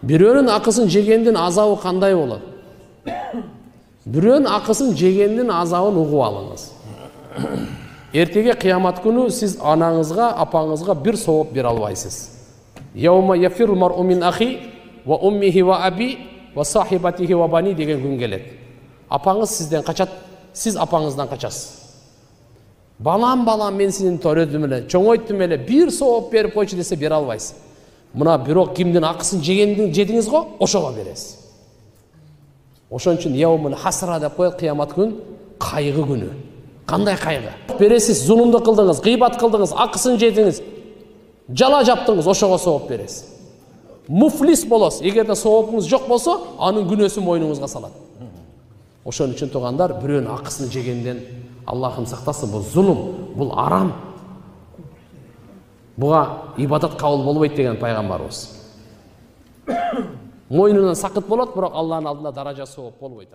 Бирөөнүн акысын жегендин азабы кандай болот? Бирөөнүн акысын жегендин азабын угуп алыңыз. Эртеге кыямат күнү сиз анаңызга, апаңызга бир сооп бере албайсыз. Яума яфиру мар'у мин ахи ва уммихи ва аби ва сахибатихи ва бани деген күн келет. Апаңыз сизден качат, сиз апаңыздан качасыз. Балам мен сени төрөдүм эле, чоңойттум эле, бир сооп берип койчу десе бере албайсыз. Мына бирок кимдин акысын жедиңиз го, ошого бересиз. Ошон үчүн яумул хасра деп коет, кыямат күн кайгы күнү. Кандай кайгы? Бересиз, зулумду кылдыңыз, гыйбат кылдыңыз, акысын жедиңиз, жала жаптыңыз, ошого сооп бересиз. Муфлис болосуз. Эгерде соопуңуз жок болсо, анын күнөөсү мойнуңузга салат. Ошон үчүн туугандар, бирөөнүн акысын жегенден Аллахым сактасын, бул зулум, бул арам. Буга ибадат кабыл болбойт деген пайгамбарыбыз. Мойнунан сакыт болот, бирок Алланын алдында даражасы болбойт.